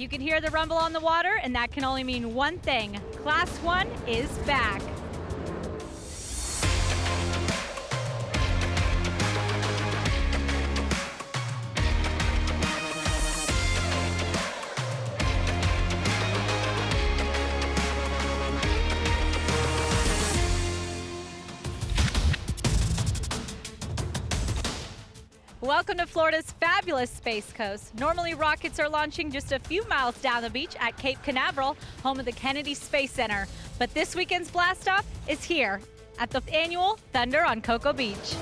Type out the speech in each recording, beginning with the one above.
You can hear the rumble on the water, and that can only mean one thing. Class 1 is back. Welcome to Florida's fabulous Space Coast. Normally, rockets are launching just a few miles down the beach at Cape Canaveral, home of the Kennedy Space Center. But this weekend's blast-off is here at the annual Thunder on Cocoa Beach.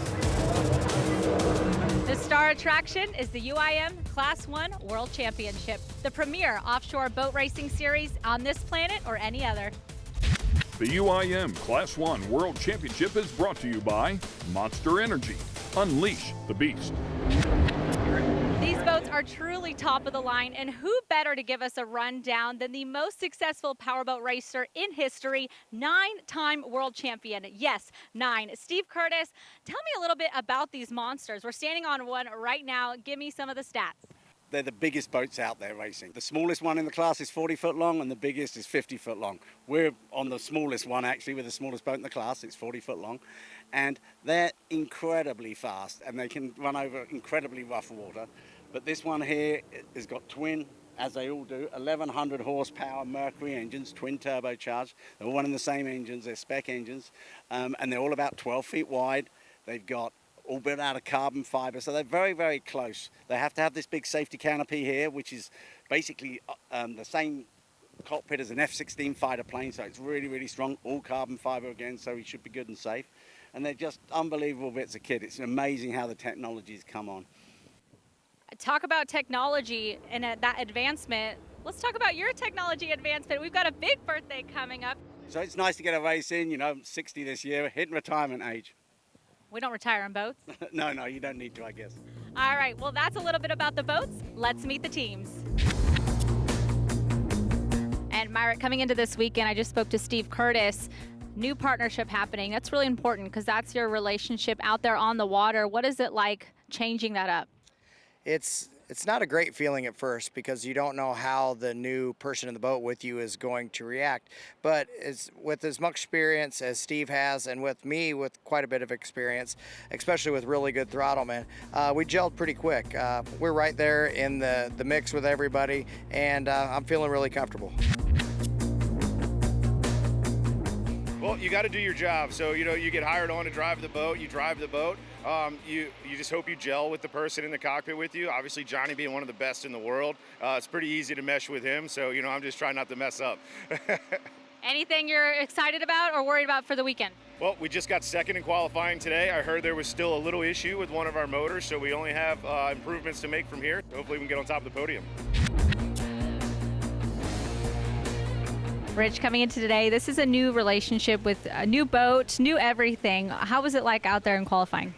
The star attraction is the UIM Class 1 World Championship, the premier offshore boat racing series on this planet or any other. The UIM Class 1 World Championship is brought to you by Monster Energy. Unleash the beast. These boats are truly top of the line, and who better to give us a rundown than the most successful powerboat racer in history, 9-time world champion. Yes, 9. Steve Curtis, tell me a little bit about these monsters. We're standing on one right now. Give me some of the stats. They're the biggest boats out there racing. The smallest one in the class is 40 foot long and the biggest is 50 foot long. We're on the smallest one actually, with the smallest boat in the class. It's 40 foot long. And they're incredibly fast and they can run over incredibly rough water. But this one here has got twin, as they all do, 1100 horsepower Mercury engines, twin turbocharged. They're all running the same engines, they're spec engines, and they're all about 12 feet wide. They've got all built out of carbon fiber, so they're very, very close. They have to have this big safety canopy here, which is basically the same cockpit as an F-16 fighter plane, so it's really, really strong, all carbon fiber again, so it should be good and safe. And they're just unbelievable bits of kit. It's amazing how the technology's come on. Talk about technology and that advancement. Let's talk about your technology advancement. We've got a big birthday coming up. So it's nice to get a race in, you know, I'm 60 this year, hitting retirement age. We don't retire on boats. No, you don't need to, I guess. All right, well, that's a little bit about the boats. Let's meet the teams. And Myra, coming into this weekend, I just spoke to Steve Curtis. New partnership happening. That's really important because that's your relationship out there on the water. What is it like changing that up? It's not a great feeling at first because you don't know how the new person in the boat with you is going to react. But with as much experience as Steve has, and with me with quite a bit of experience, especially with really good throttlemen, we gelled pretty quick. We're right there in the mix with everybody, and I'm feeling really comfortable. Well, you got to do your job. So, you know, you get hired on to drive the boat, you drive the boat. You just hope you gel with the person in the cockpit with you. Obviously, Johnny being one of the best in the world, it's pretty easy to mesh with him. So, you know, I'm just trying not to mess up. Anything you're excited about or worried about for the weekend? Well, we just got second in qualifying today. I heard there was still a little issue with one of our motors, so we only have improvements to make from here. Hopefully we can get on top of the podium. Rich, coming into today, this is a new relationship with a new boat, new everything. How was it like out there in qualifying?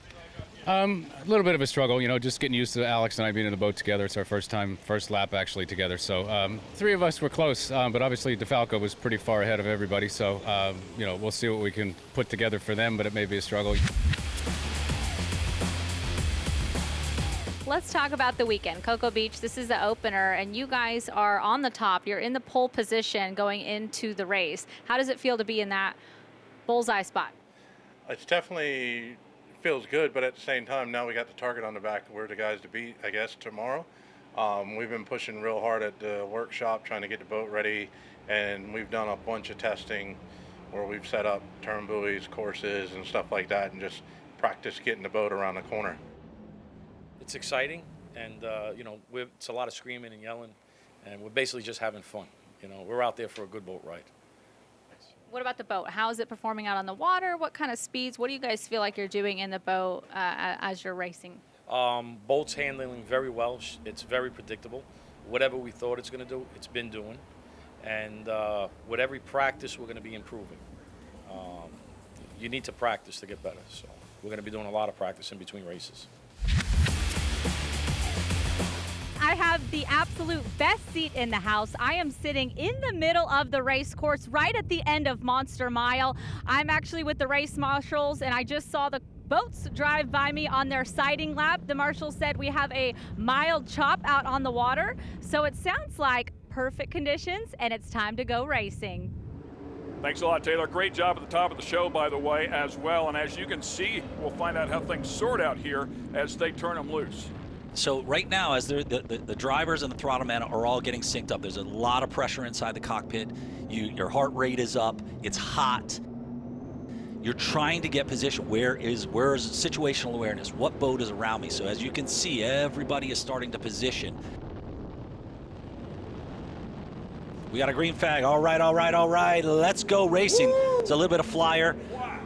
A little bit of a struggle, you know, just getting used to Alex and I being in the boat together. It's our first lap actually together. So 3 of us were close, but obviously DeFalco was pretty far ahead of everybody. So, you know, we'll see what we can put together for them, but it may be a struggle. Let's talk about the weekend. Cocoa Beach, this is the opener, and you guys are on the top. You're in the pole position going into the race. How does it feel to be in that bullseye spot? It's definitely feels good, but at the same time, now we got the target on the back. We're the guys to beat, I guess, tomorrow. We've been pushing real hard at the workshop, trying to get the boat ready, and we've done a bunch of testing where we've set up turn buoys, courses, and stuff like that, and just practice getting the boat around the corner. It's exciting, and you know, it's a lot of screaming and yelling, and we're basically just having fun. You know, we're out there for a good boat ride. What about the boat? How is it performing out on the water? What kind of speeds? What do you guys feel like you're doing in the boat as you're racing? Boat's handling very well. It's very predictable. Whatever we thought it's going to do, it's been doing. And with every practice, we're going to be improving. You need to practice to get better. So we're going to be doing a lot of practice in between races. I have the absolute best seat in the house. I am sitting in the middle of the race course, right at the end of Monster Mile. I'm actually with the race marshals, and I just saw the boats drive by me on their sighting lap. The marshal said we have a mild chop out on the water. So it sounds like perfect conditions, and it's time to go racing. Thanks a lot, Taylor. Great job at the top of the show, by the way, as well. And as you can see, we'll find out how things sort out here as they turn them loose. So right now, as the drivers and the throttle man are all getting synced up, there's a lot of pressure inside the cockpit. Your heart rate is up. It's hot. You're trying to get position. Where is situational awareness? What boat is around me? So as you can see, everybody is starting to position. We got a green flag. All right, all right, all right. Let's go racing. Woo! It's a little bit of flyer. Wow.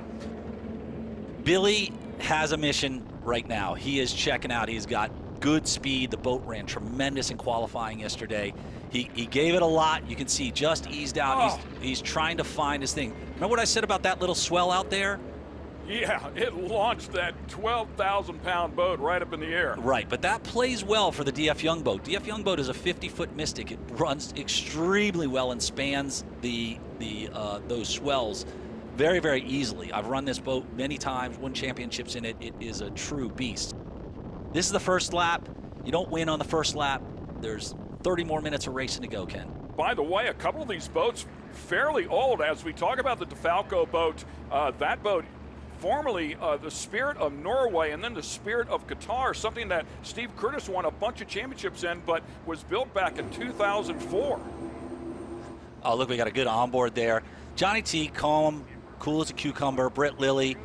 Billy has a mission right now. He is checking out. He's got good speed. The boat ran tremendous in qualifying yesterday. He gave it a lot. You can see just eased out. Oh. He's trying to find his thing. Remember what I said about that little swell out there? Yeah, it launched that 12,000-pound boat right up in the air. Right, but that plays well for the DF Young boat. DF Young boat is a 50-foot Mystic. It runs extremely well and spans those swells very, very easily. I've run this boat many times, won championships in it. It is a true beast. This is the first lap. You don't win on the first lap. There's 30 more minutes of racing to go, Ken. By the way, a couple of these boats fairly old. As we talk about the DeFalco boat, that boat formerly the Spirit of Norway and then the Spirit of Qatar, something that Steve Curtis won a bunch of championships in, but was built back in 2004. Oh, look, we got a good onboard there. Johnny T, calm, cool as a cucumber. Britt Lilly.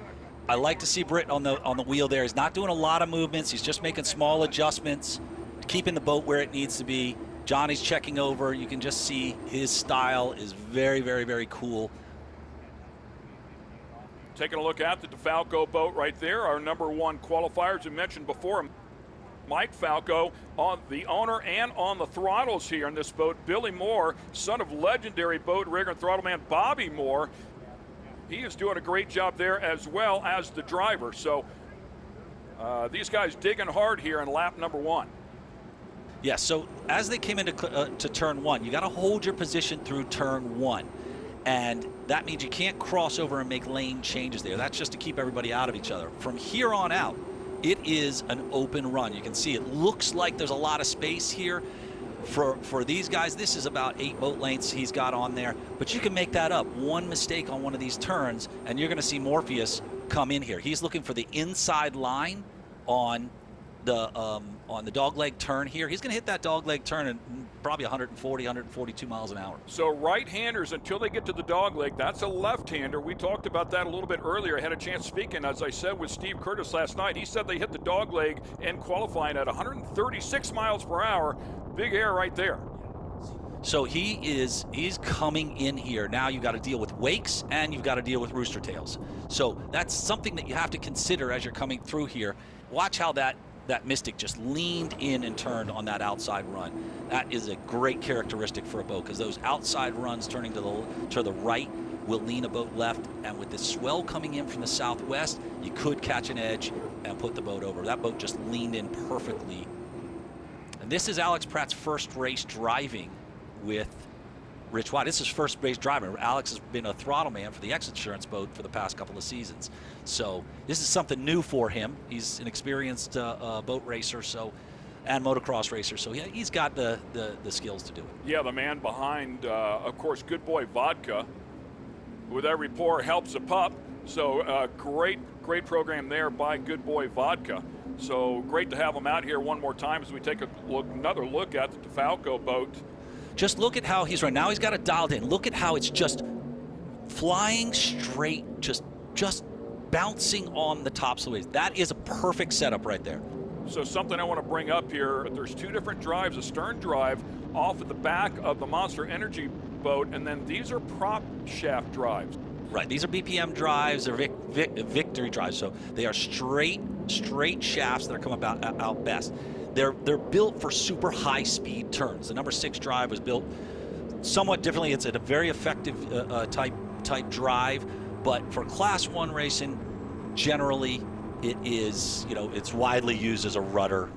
I like to see Britt on the wheel there. He's not doing a lot of movements. He's just making small adjustments, keeping the boat where it needs to be. Johnny's checking over. You can just see his style is very, very, very cool. Taking a look at the DeFalco boat right there, our #1 qualifiers we mentioned before. Mike Falco, on the owner and on the throttles here in this boat. Billy Moore, son of legendary boat rigger and throttle man Bobby Moore. He is doing a great job there as well as the driver. So these guys digging hard here in lap #1. Yeah, so as they came into to turn 1, you got to hold your position through turn 1. And that means you can't cross over and make lane changes there. That's just to keep everybody out of each other. From here on out, it is an open run. You can see it looks like there's a lot of space here. For these guys, this is about 8 boat lengths he's got on there. But you can make that up. One mistake on one of these turns, and you're going to see Morpheus come in here. He's looking for the inside line on the dogleg turn here. He's going to hit that dogleg turn at probably 140, 142 miles an hour. So right-handers, until they get to the dogleg, that's a left-hander. We talked about that a little bit earlier. I had a chance speaking, as I said, with Steve Curtis last night. He said they hit the dogleg in qualifying at 136 miles per hour. Big air right there. So he's coming in here. Now you've got to deal with wakes and you've got to deal with rooster tails. So that's something that you have to consider as you're coming through here. Watch how that Mystic just leaned in and turned on that outside run. That is a great characteristic for a boat, because those outside runs turning to the right will lean a boat left, and with the swell coming in from the southwest, you could catch an edge and put the boat over. That boat just leaned in perfectly. And this is Alex Pratt's first race driving with Rich White. This is his first race driving. Alex has been a throttle man for the X Insurance boat for the past couple of seasons. So this is something new for him. He's an experienced boat racer and motocross racer, so he's got the skills to do it. Yeah, the man behind, of course, Good Boy Vodka. With every pour helps a pup. So great program there by Good Boy Vodka. So great to have him out here one more time as we take another look at the DeFalco boat. Just look at how he's running. Now he's got it dialed in. Look at how it's just flying straight, just bouncing on the tops of the waves. That is a perfect setup right there. So something I want to bring up here, there's 2 different drives, a stern drive off at the back of the Monster Energy boat, and then these are prop shaft drives. Right, these are BPM drives, they're Victory drives, so they are straight shafts that are coming out best. They're built for super high speed turns. The number 6 drive was built somewhat differently. It's a very effective type drive, but for Class 1 racing, generally it is, it's widely used as a rudder.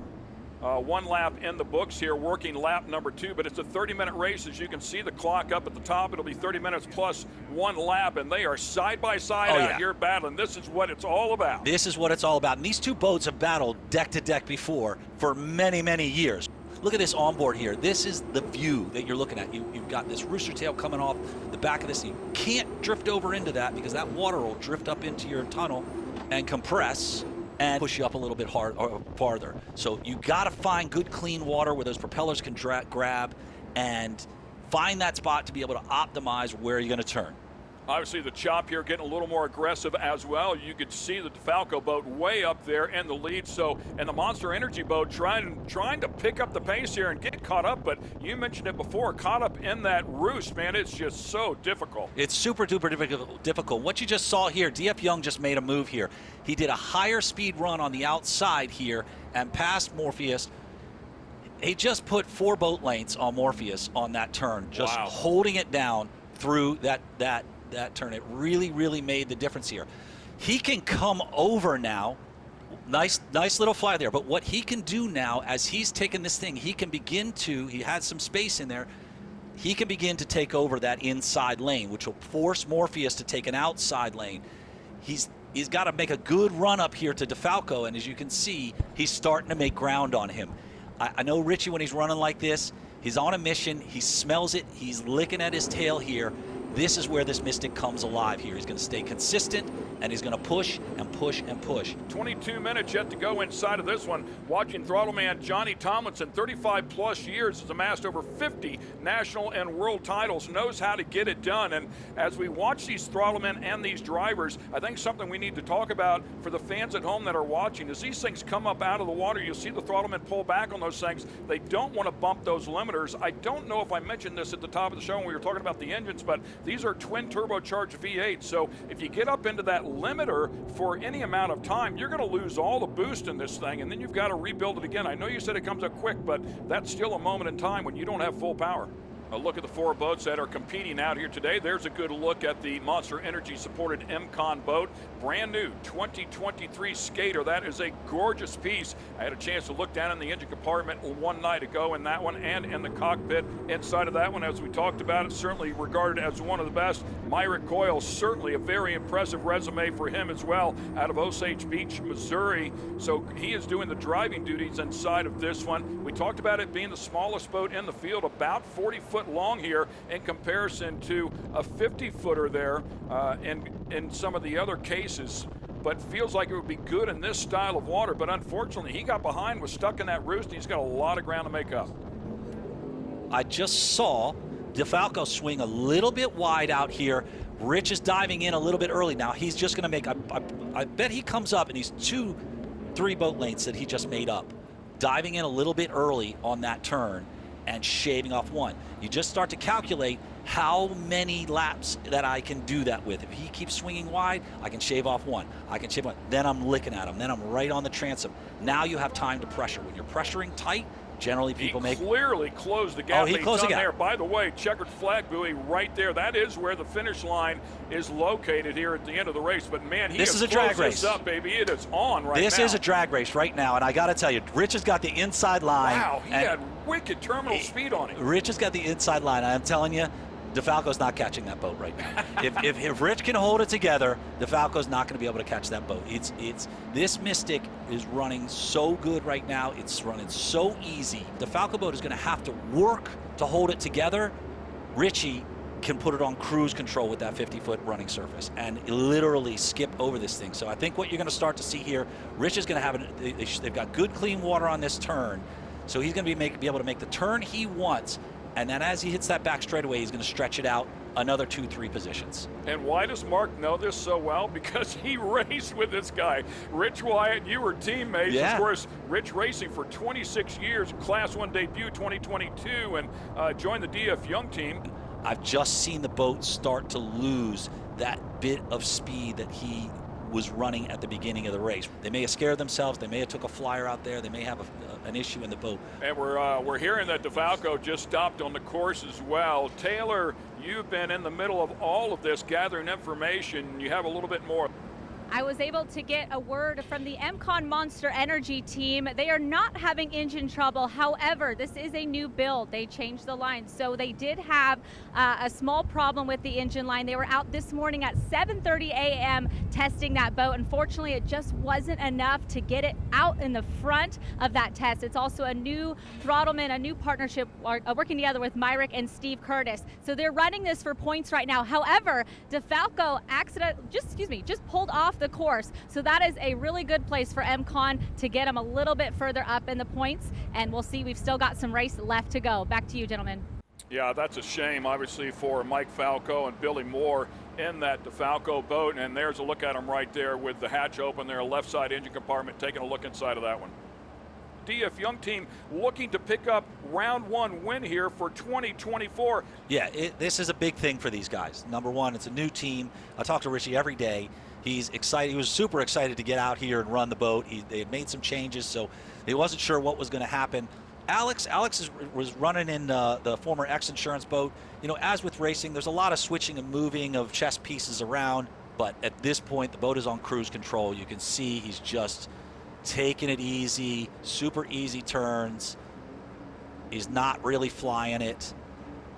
1 lap in the books here, working lap #2, but it's a 30-minute race. As you can see the clock up at the top, it'll be 30 minutes plus 1 lap, and they are side by side here battling. This is what it's all about. This is what it's all about. And these 2 boats have battled deck to deck before for many, many years. look at this onboard here. This is the view that you're looking at. You've got this rooster tail coming off the back of this. You can't drift over into that because that water will drift up into your tunnel and compress and push you up a little bit hard or farther. So you got to find good clean water where those propellers can grab and find that spot to be able to optimize where you're going to turn. Obviously, the chop here getting a little more aggressive as well. You could see the DeFalco boat way up there in the lead. So, and the Monster Energy boat trying to pick up the pace here and get caught up. But you mentioned it before, caught up in that roost, man. It's just so difficult. It's super duper difficult. What you just saw here, DF Young just made a move here. He did a higher speed run on the outside here and passed Morpheus. He just put 4 boat lengths on Morpheus on that turn, just holding it down through that turn. It really made the difference here. He can come over now. Nice little fly there. But what he can do now, as he's taken this thing, he can begin to, he had some space in there, he can begin to take over that inside lane, which will force Morpheus to take an outside lane. He's got to make a good run up here to DeFalco, and as you can see, he's starting to make ground on him. I know Richie, when he's running like this, he's on a mission, he smells it, he's licking at his tail here. This is where this Mystic comes alive here. He's going to stay consistent, and he's going to push and push and push. 22 minutes yet to go inside of this one. Watching throttle man Johnny Tomlinson, 35 plus years, has amassed over 50 national and world titles, knows how to get it done. And as we watch these throttle men and these drivers, I think something we need to talk about for the fans at home that are watching, as these things come up out of the water, you'll see the throttle men pull back on those things. They don't want to bump those limiters. I don't know if I mentioned this at the top of the show when we were talking about the engines, but these are twin turbocharged V8, so if you get up into that limiter for any amount of time, you're going to lose all the boost in this thing, and then you've got to rebuild it again. I know you said it comes up quick, but that's still a moment in time when you don't have full power. A look at the 4 boats that are competing out here today. There's a good look at the Monster Energy supported MCON boat. Brand new 2023 Skater. That is a gorgeous piece. I had a chance to look down in the engine compartment one night ago in that one and in the cockpit inside of that one. As we talked about it, certainly regarded as one of the best. Myrick Coyle, certainly a very impressive resume for him as well, out of Osage Beach, Missouri. So he is doing the driving duties inside of this one. We talked about it being the smallest boat in the field, about 40 foot long here in comparison to a 50-footer there in some of the other cases, but feels like it would be good in this style of water. But unfortunately, he got behind, was stuck in that roost, and he's got a lot of ground to make up. I just saw DeFalco swing a little bit wide out here. Rich is diving in a little bit early now. He's just going to make, I bet he comes up, and he's 2-3 boat lengths that he just made up, diving in a little bit early on that turn and shaving off 1. You just start to calculate how many laps that I can do that with. If he keeps swinging wide, I can shave off 1. I can shave 1. Then I'm licking at him. Then I'm right on the transom. Now you have time to pressure. When you're pressuring tight, generally people he clearly closed the gap. Oh, he closed the gap there. By the way, checkered flag buoy right there. That is where the finish line is located here at the end of the race. But man, he this has is a drag race. This up, baby. It is on right now. This is a drag race right now, and I got to tell you, Rich has got the inside line. Wow, he had wicked terminal speed on it. Rich has got the inside line. I'm telling you, DeFalco's not catching that boat right now. if Rich can hold it together, DeFalco's not going to be able to catch that boat. This Mystic is running so good right now. It's running so easy. DeFalco boat is going to have to work to hold it together. Richie can put it on cruise control with that 50-foot running surface and literally skip over this thing. So I think what you're going to start to see here, Rich is going to have they've got good clean water on this turn, so he's going to be able to make the turn he wants. And then as he hits that back straightaway, he's going to stretch it out another 2-3 positions. And why does Mark know this so well? Because he raced with this guy. Rich Wyatt, you were teammates. Yeah. Of course, Rich racing for 26 years, Class 1 debut 2022, and joined the DF Young team. I've just seen the boat start to lose that bit of speed that he was running at the beginning of the race. They may have scared themselves. They may have took a flyer out there. They may have an issue in the boat. And we're hearing that DeFalco just stopped on the course as well. Taylor, you've been in the middle of all of this, gathering information. You have a little bit more. I was able to get a word from the MCon Monster Energy team. They are not having engine trouble. However, this is a new build. They changed the line. So they did have a small problem with the engine line. They were out this morning at 7:30 a.m. testing that boat. Unfortunately, it just wasn't enough to get it out in the front of that test. It's also a new throttleman, a new partnership working together with Myrick and Steve Curtis. So they're running this for points right now. However, DeFalco just pulled off the course. So that is a really good place for MCon to get them a little bit further up in the points. And we'll see, we've still got some race left to go. Back to you, gentlemen. Yeah, that's a shame, obviously, for Mike Falco and Billy Moore in that DeFalco boat. And there's a look at him right there with the hatch open there, left side engine compartment, taking a look inside of that one. DF Young team looking to pick up round one win here for 2024. Yeah, this is a big thing for these guys. Number one, it's a new team. I talk to Richie every day. He's excited. He was super excited to get out here and run the boat. They had made some changes, so he wasn't sure what was going to happen. Alex was running in the former X Insurance boat. You know, as with racing, there's a lot of switching and moving of chess pieces around, but at this point, the boat is on cruise control. You can see he's just taking it easy, super easy turns. He's not really flying it.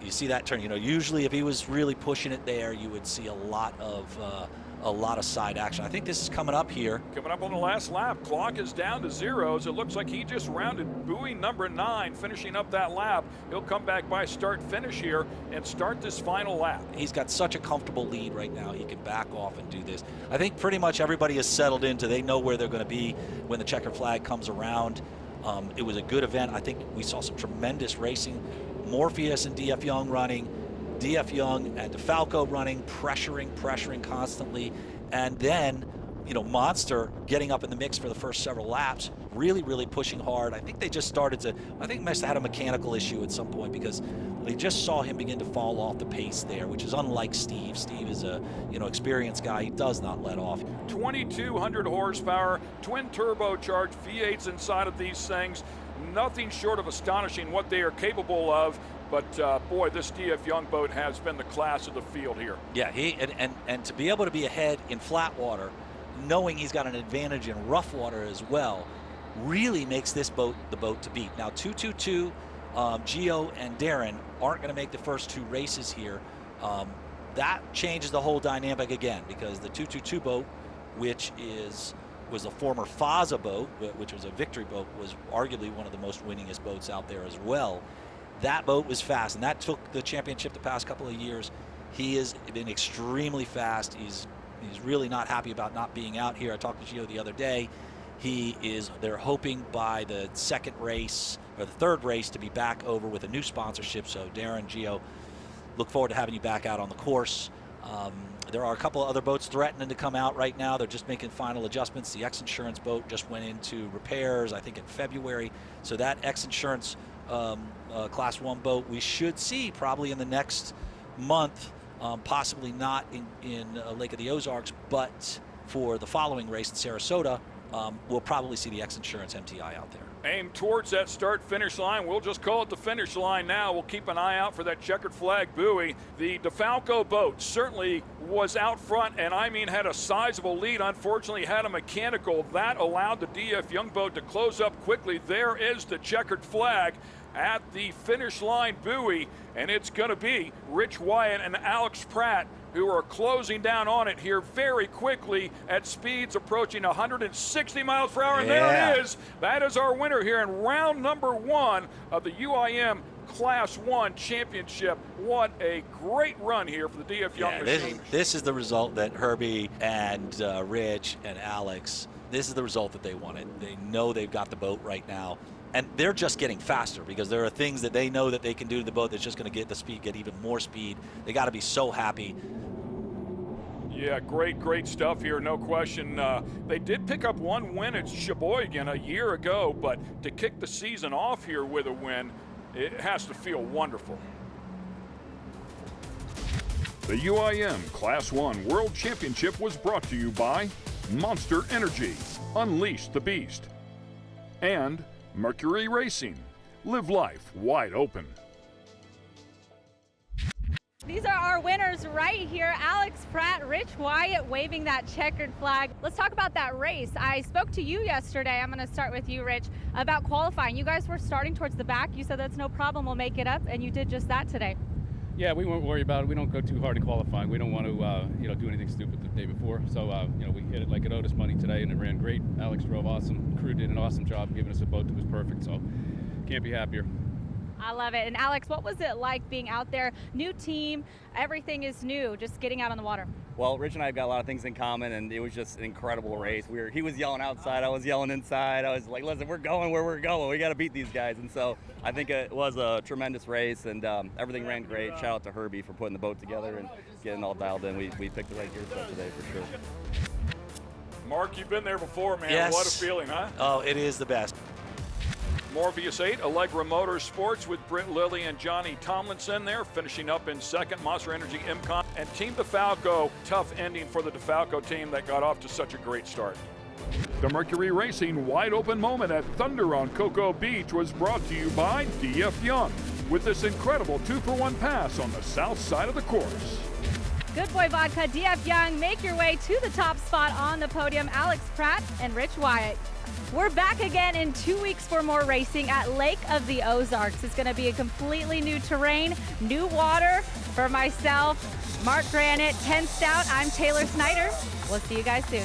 You see that turn. You know, usually if he was really pushing it there, you would see a lot of side action. I think this is coming up here. Coming up on the last lap. Clock is down to zeros. It looks like he just rounded buoy number 9, finishing up that lap. He'll come back by start finish here and start this final lap. He's got such a comfortable lead right now. He can back off and do this. I think pretty much everybody is settled into, they know where they're going to be when the checkered flag comes around. It was a good event. I think we saw some tremendous racing. Morpheus and DF Young running, DF Young and DeFalco running, pressuring constantly. And then, you know, Monster getting up in the mix for the first several laps, really pushing hard. I think they just started to, I think must have had a mechanical issue at some point because they just saw him begin to fall off the pace there, which is unlike Steve. Steve is a, you know, experienced guy. He does not let off. 2,200 horsepower, twin turbocharged V8s inside of these things. Nothing short of astonishing what they are capable of. But boy, this DF Young boat has been the class of the field here. Yeah, and to be able to be ahead in flat water, knowing he's got an advantage in rough water as well, really makes this boat the boat to beat. Now 222, Gio and Darren aren't going to make the first 2 races here. That changes the whole dynamic again because the 222 boat, which was a former FASA boat, which was a victory boat, was arguably one of the most winningest boats out there as well. That boat was fast, and that took the championship the past couple of years. He has been extremely fast. He's really not happy about not being out here. I talked to Gio the other day. They're hoping by the second race or the third race to be back over with a new sponsorship. So Darren, Gio, look forward to having you back out on the course. There are a couple of other boats threatening to come out right now. They're just making final adjustments. The X Insurance boat just went into repairs, I think in February. So that X Insurance Class 1 boat we should see probably in the next month, possibly not in Lake of the Ozarks, but for the following race in Sarasota, we'll probably see the X Insurance MTI out there. Aim towards that start-finish line. We'll just call it the finish line now. We'll keep an eye out for that checkered flag buoy. The DeFalco boat certainly was out front, and I mean had a sizable lead. Unfortunately, had a mechanical. That allowed the DF Young boat to close up quickly. There is the checkered flag at the finish line buoy, and it's going to be Rich Wyatt and Alex Pratt who are closing down on it here very quickly at speeds approaching 160 miles per hour. And there it is. That is our winner here in round number 1 of the UIM Class 1 Championship. What a great run here for the DF Young machine. This is the result that Herbie and Rich and Alex, this is the result that they wanted. They know they've got the boat right now. And they're just getting faster because there are things that they know that they can do to the boat that's just going to get the speed, get even more speed. They got to be so happy. Yeah, great stuff here, no question. They did pick up one win at Sheboygan a year ago, but to kick the season off here with a win, it has to feel wonderful. The UIM Class 1 World Championship was brought to you by Monster Energy, Unleash the Beast, and Mercury Racing. Live life wide open. The These are our winners right here. Alex Pratt, Rich Wyatt waving that checkered flag. Let's talk about that race. I spoke to you yesterday. I'm going to start with you, Rich, about qualifying. You guys were starting towards the back. You said that's no problem. We'll make it up, and you did just that today. Yeah, we won't worry about it. We don't go too hard in qualifying. We don't want to, do anything stupid the day before. So, we hit it like it owed us money today, and it ran great. Alex drove awesome. Crew did an awesome job giving us a boat that was perfect. So, can't be happier. I love it. And Alex, what was it like being out there? New team, everything is new, just getting out on the water. Well, Rich and I have got a lot of things in common, and it was just an incredible race. He was yelling outside, I was yelling inside. I was like, listen, we're going where we're going. We got to beat these guys. And so I think it was a tremendous race, and everything ran great. Shout out to Herbie for putting the boat together and getting all dialed in. We picked the right gear set today for sure. Mark, you've been there before, man. Yes. What a feeling, huh? Oh, it is the best. Morpheus 8, Allegra Motorsports with Britt Lilly and Johnny Tomlinson there, finishing up in second. Monster Energy IMCON and Team DeFalco. Tough ending for the DeFalco team that got off to such a great start. The Mercury Racing wide open moment at Thunder on Cocoa Beach was brought to you by DF Young with this incredible 2-for-1 pass on the south side of the course. Good Boy Vodka, DF Young, make your way to the top spot on the podium. Alex Pratt and Rich Wyatt. We're back again in 2 weeks for more racing at Lake of the Ozarks. It's going to be a completely new terrain, new water. For myself, Mark Granite, Ken Stout, I'm Taylor Snyder. We'll see you guys soon.